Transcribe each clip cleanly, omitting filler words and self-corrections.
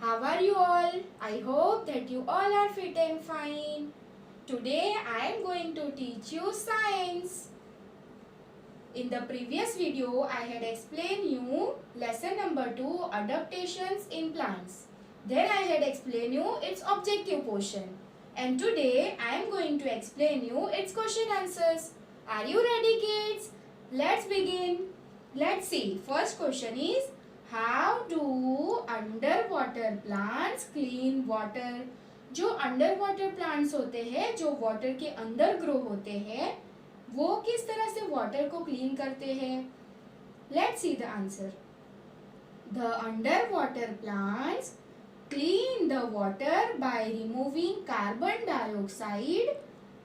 How are you all? I hope that you all are fit and fine. Today I am going to teach you science. In the previous video I had explained you lesson number 2, adaptations in plants. Then I had explained you its objective portion. And today I am going to explain you its question answers. Are you ready, kids? Let's begin. Let's see. First question is, how do underwater plants clean water? जो underwater plants होते हैं, जो water के अंदर grow होते हैं, वो किस तरह से water को clean करते हैं? Let's see the answer. The underwater plants clean the water by removing carbon dioxide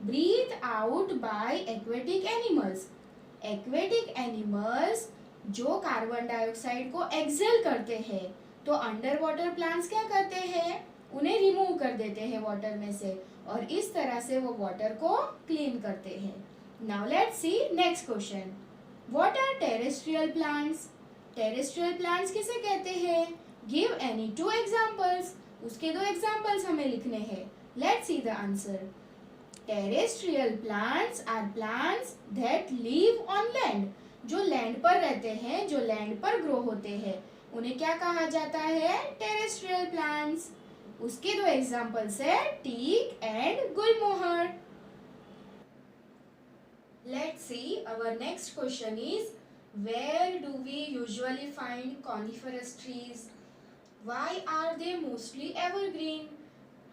breathed out by aquatic animals. Aquatic animals जो कार्बन डाइऑक्साइड को एक्सेल करते हैं, तो अंडर वाटर प्लांट्स क्या करते हैं? उन्हें रिमूव कर देते हैं वाटर में से, और इस तरह से वो वाटर को क्लीन करते हैं. Now let's see next question. What are terrestrial plants? Terrestrial plants किसे कहते हैं? Give any 2 examples. उसके 2 एग्जांपल्स हमें लिखने हैं. Let's see the answer. Terrestrial plants are plants that live on land. जो लैंड पर रहते हैं, जो लैंड पर ग्रो होते हैं, उन्हें क्या कहा जाता है? Terrestrial plants. उसके 2 एग्जांपल्स है teak and gulmohar. Let's see our next question is, where do we usually find coniferous trees? Why are they mostly evergreen?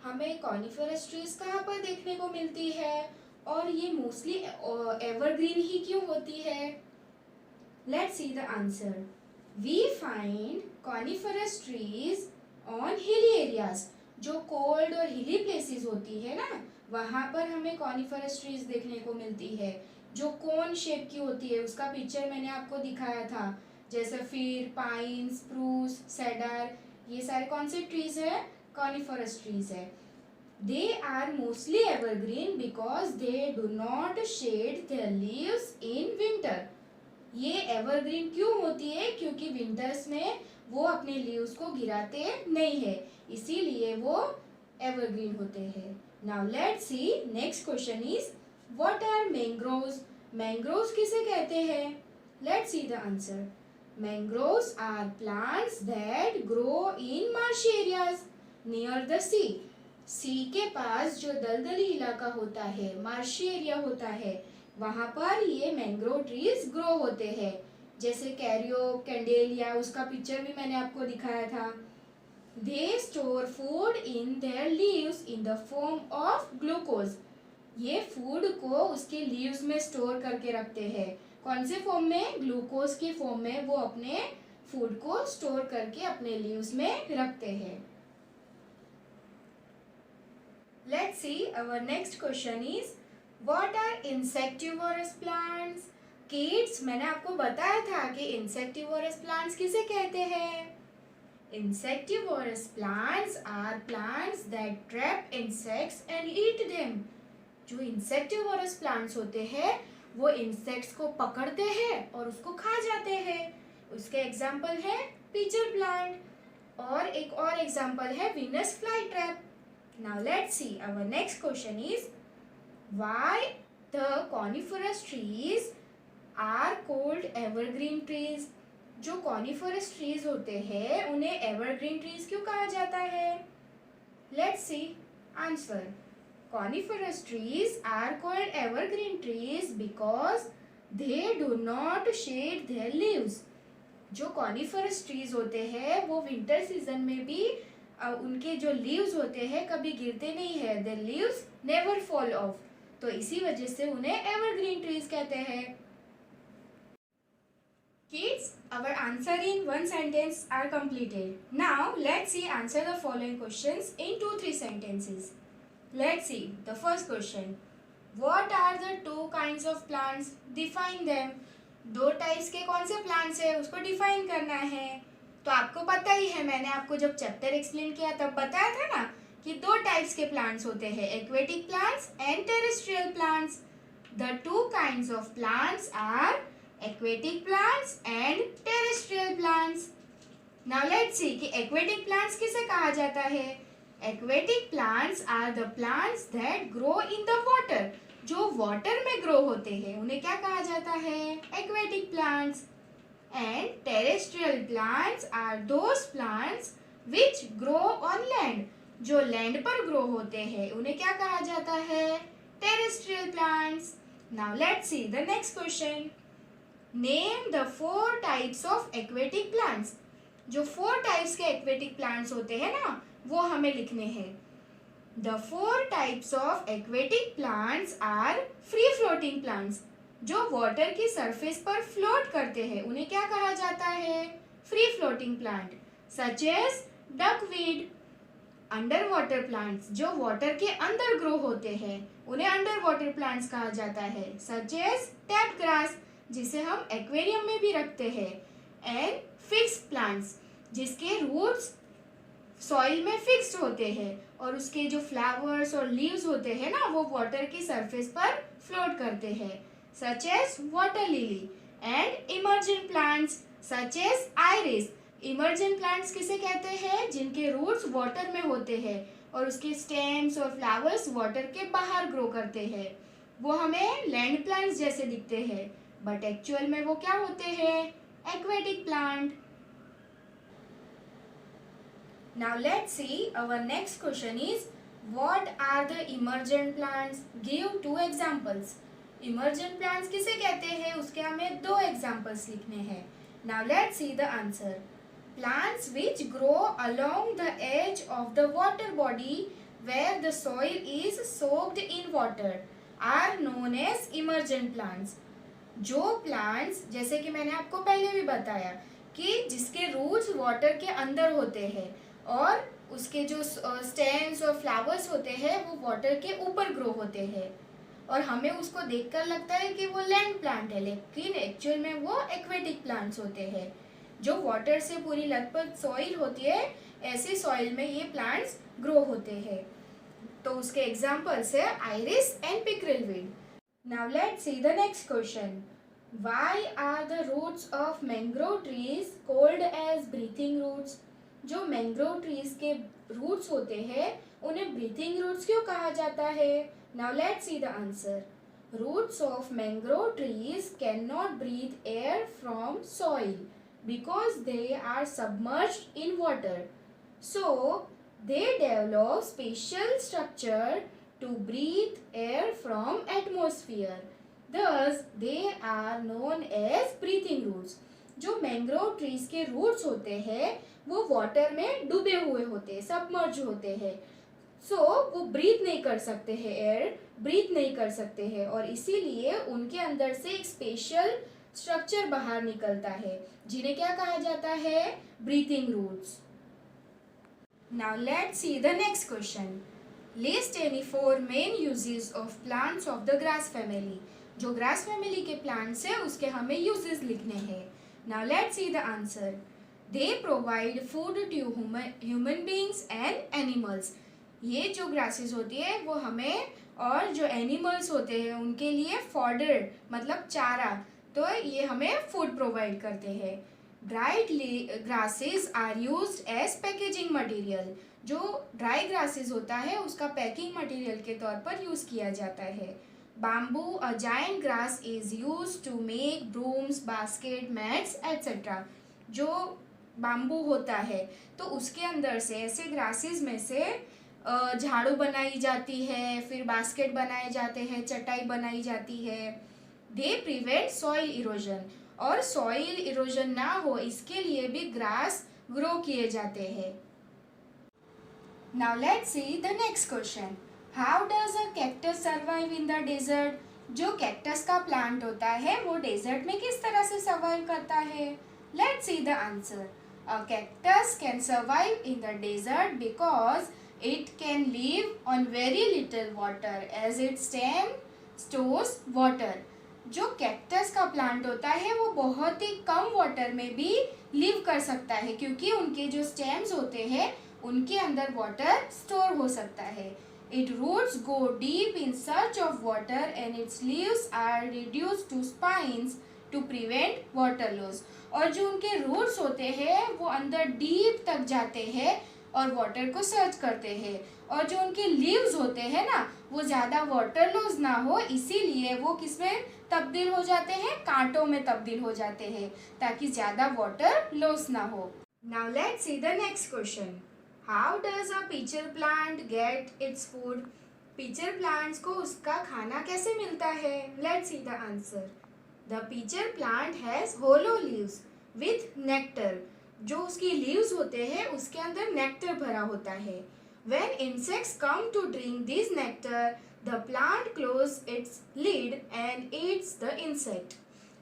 हमें coniferous trees कहाँ पर देखने को मिलती है, और ये mostly evergreen ही क्यों होती है? Let's see the answer. We find coniferous trees on hilly areas. जो cold और hilly places होती है ना, वहाँ पर हमें coniferous trees देखने को मिलती है, जो कोन शेप की होती है. उसका पिक्चर मैंने आपको दिखाया था. जैसे फिर पाइन, स्प्रूस, सेडर, ये सारे कौन से ट्रीज है? कॉनिफरस ट्रीज है. They are mostly evergreen because they do not shed their leaves in winter. ये एवरग्रीन क्यों होती है? क्योंकि विंटर्स में वो अपने लीव्स को गिराते नहीं है, इसीलिए वो एवरग्रीन होते हैं. Now let's see next question is, What are mangroves? Mangroves किसे कहते हैं? Let's see the answer. Mangroves are plants that grow in marshy areas near the sea. Sea के पास जो दलदली इलाका होता है, मार्शी एरिया होता है, वहाँ पर ये मैंग्रोव ट्रीज ग्रो होते हैं. जैसे कैरियो, कैंडेलिया, उसका पिक्चर भी मैंने आपको दिखाया था. They store food in their leaves in the form of glucose. ये फूड को उसके लीव्स में स्टोर करके रखते हैं. कौन से फॉर्म में? ग्लूकोज के फॉर्म में वो अपने फूड को स्टोर करके अपने लीव्स में रखते हैं. Let's see our next question is, what are insectivorous plants? Kids, मैंने आपको बताया था कि इंसेक्टिवोरस प्लांट्स किसे कहते हैं. Insectivorous plants are plants that trap insects and eat them. जो इंसेक्टिवोरस प्लांट्स होते हैं, वो इंसेक्ट्स को पकड़ते हैं और उसको खा जाते हैं. उसके एग्जाम्पल है पीचर प्लांट, और एक और एग्जाम्पल है Venus fly trap. Now let's see our next question is, why the coniferous trees are called evergreen trees? जो कॉनिफरस ट्रीज होते हैं, उन्हें एवरग्रीन ट्रीज क्यों कहा जाता है? Let's see answer. Coniferous trees are called evergreen trees because they do not shed their leaves. जो coniferous trees होते हैं, वो winter season में भी उनके जो leaves होते हैं कभी गिरते नहीं है. Their leaves never fall off. तो इसी वजह से उन्हें evergreen trees कहते हैं. Kids, our answer in one sentence are completed. Now let's see answer the following questions in 2-3 sentences. Let's see the first question. What are the 2 kinds of plants? Define them. 2 types के कौन से plants है, उसको define करना है. तो आपको पता ही है, मैंने आपको जब चैप्टर एक्सप्लेन किया तब बताया था ना कि 2 टाइप्स के प्लांट्स होते हैं, aquatic plants and terrestrial plants. The 2 kinds of plants are aquatic plants and terrestrial plants. Now let's see कि एक्वेटिक प्लांट्स किसे कहा जाता है। Aquatic plants are the plants that grow in the water. जो water में grow होते हैं उन्हें क्या कहा जाता है, aquatic plants. And terrestrial plants are those plants which grow on land. जो लैंड पर ग्रो होते हैं उन्हें क्या कहा जाता है, terrestrial plants. Now let's see the next question. Name the 4 types of aquatic plants. जो 4 टाइप्स के एक्वेटिक प्लांट्स होते हैं ना, वो हमें लिखने हैं। The 4 types of aquatic plants are free floating plants. जो वाटर की सरफेस पर फ्लोट करते हैं उन्हें क्या कहा जाता है, free floating plant. Such as duckweed. Under water plants, जो वाटर के अंदर ग्रो होते हैं उन्हें अंडर वाटर प्लांट्स कहा जाता है। सच एज टैप ग्रास, जिसे हम एक्वेरियम में भी रखते हैं। एंड फिक्स्ड प्लांट्स, जिसके रूट्स सॉइल में फिक्स्ड होते हैं और उसके जो फ्लावर्स और लीव्स होते हैं ना, वो वाटर की सरफेस पर फ्लोट करते हैं। Such as water lily. And emergent plants such as iris. Emergent plants किसे कहते हैं, जिनके रूट्स वाटर में होते हैं और उसके स्टेम्स और फ्लावर्स वाटर के बाहर ग्रो करते हैं। वो हमें लैंड प्लांट्स जैसे दिखते हैं, बट एक्चुअल में वो क्या होते हैं, aquatic plant. Now let's see, our next question is, what are the emergent plants? Give 2 examples. Emergent plants किसे कहते हैं, उसके हमें 2 examples लिखने हैं। Now let's see the answer. Plants which grow along the edge of the water body where the soil is soaked in water are known as emergent plants. जो plants, जैसे कि मैंने आपको पहले भी बताया कि जिसके रूट्स वाटर के अंदर होते हैं और उसके जो स्टेम्स और फ्लावर्स होते हैं वो वाटर के ऊपर ग्रो होते हैं, और हमें उसको देखकर लगता है कि वो लैंड प्लांट है, लेकिन एक्चुअल में वो एक्वेटिक प्लांट्स होते हैं। जो वाटर से पूरी लथपथ सॉइल होती है, ऐसी सॉइल में ये प्लांट्स ग्रो होते हैं। तो उसके एग्जाम्पल्स है iris and pickerelweed. Now let's see the next question. Why are the roots of mangrove trees called as breathing roots. जो मैंग्रोव ट्रीज के रूट्स होते हैं उन्हें ब्रीथिंग रूट्स क्यों कहा जाता है। Now let's see the answer. Roots of mangrove trees can not breathe air from soil because they are submerged in water, so they develop special structure to breathe air from atmosphere, thus they are known as breathing roots. जो mangrove trees के roots होते हैं वो water में डूबे हुए होते हैं, सबमर्ज होते हैं, सो वो ब्रीथ नहीं कर सकते हैं, एयर ब्रीथ नहीं कर सकते हैं, और इसीलिए उनके अंदर से एक स्पेशल स्ट्रक्चर बाहर निकलता है जिन्हें क्या कहा जाता है, breathing roots. Now let's see the next question. List any 4 main uses of plants of the grass family. जो ग्रास फैमिली के प्लांट्स है उसके हमें यूजेस लिखने हैं। Now let's see the answer. They provide food to human beings and animals. ये जो grasses होती है वो हमें और जो एनिमल्स होते हैं उनके लिए फॉडर मतलब चारा, तो ये हमें फूड प्रोवाइड करते हैं। Dried grasses are used as packaging material. जो ड्राई ग्रासेस होता है उसका पैकिंग मटेरियल के तौर पर यूज़ किया जाता है। Bamboo, a giant grass, is used to make brooms, basket, mats, etc. जो बाम्बू होता है तो उसके अंदर से ऐसे ग्रासेस में से झाड़ू बनाई जाती है, फिर बास्केट बनाए जाते हैं, चटाई बनाई जाती है। दे प्रिवेंट सॉइल इरोजन, और सॉइल इरोजन ना हो इसके लिए भी ग्रास ग्रो किए जाते हैं। Now let's see the next question. How does a cactus survive in the desert. जो कैक्टस का प्लांट होता है वो डेजर्ट में किस तरह से सर्वाइव करता है। Let's see the answer. A cactus can survive in the desert because it can live on very little water as it stem stores water. जो कैक्टस का प्लांट होता है वो बहुत ही कम वाटर में भी लिव कर सकता है क्योंकि उनके जो स्टेम्स होते हैं उनके अंदर वाटर स्टोर हो सकता है। Its roots go deep in search of water and its leaves are reduced to spines to prevent water loss. और जो उनके रूट्स होते हैं वो अंदर डीप तक जाते हैं और वाटर को सर्च करते हैं। और जो उनके लीव्स होते हैं ना, वो ज़्यादा वाटर लॉस ना हो इसीलिए वो किसमें तब्दील हो जाते हैं, कांटों में तब्दील हो जाते हैं ताकि ज़्यादा वाटर लॉस ना हो। Now let's see the next question. How does a pitcher plant get its food? Pitcher plants को उसका खाना कैसे मिलता है? Let's see the answer. The pitcher plant has hollow leaves with nectar. जो उसकी लीव्स होते हैं उसके अंदर नेक्टर भरा होता है। When insects come to drink this nectar, the plant closes its lid and eats the insect.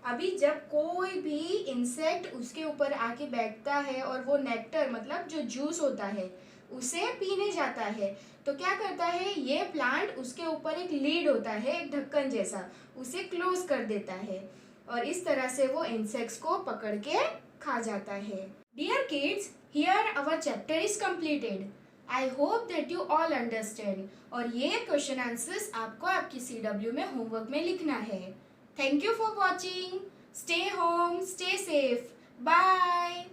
अभी जब कोई भी इंसेक्ट उसके ऊपर आके बैठता है और वो नेक्टर मतलब जो जूस होता है उसे पीने जाता है, तो क्या करता है ये प्लांट, उसके ऊपर एक लीड होता है, एक ढक्कन जैसा, उसे क्लोज कर देता है और इस तरह से वो इंसेक्ट्स को पकड़ के खा जाता है। Dear kids, here our chapter is completed. I hope that you all understand. और ये क्वेश्चन आंसर्स आपको आपकी CW में होमवर्क में लिखना है। Thank you for watching. Stay home, stay safe, bye.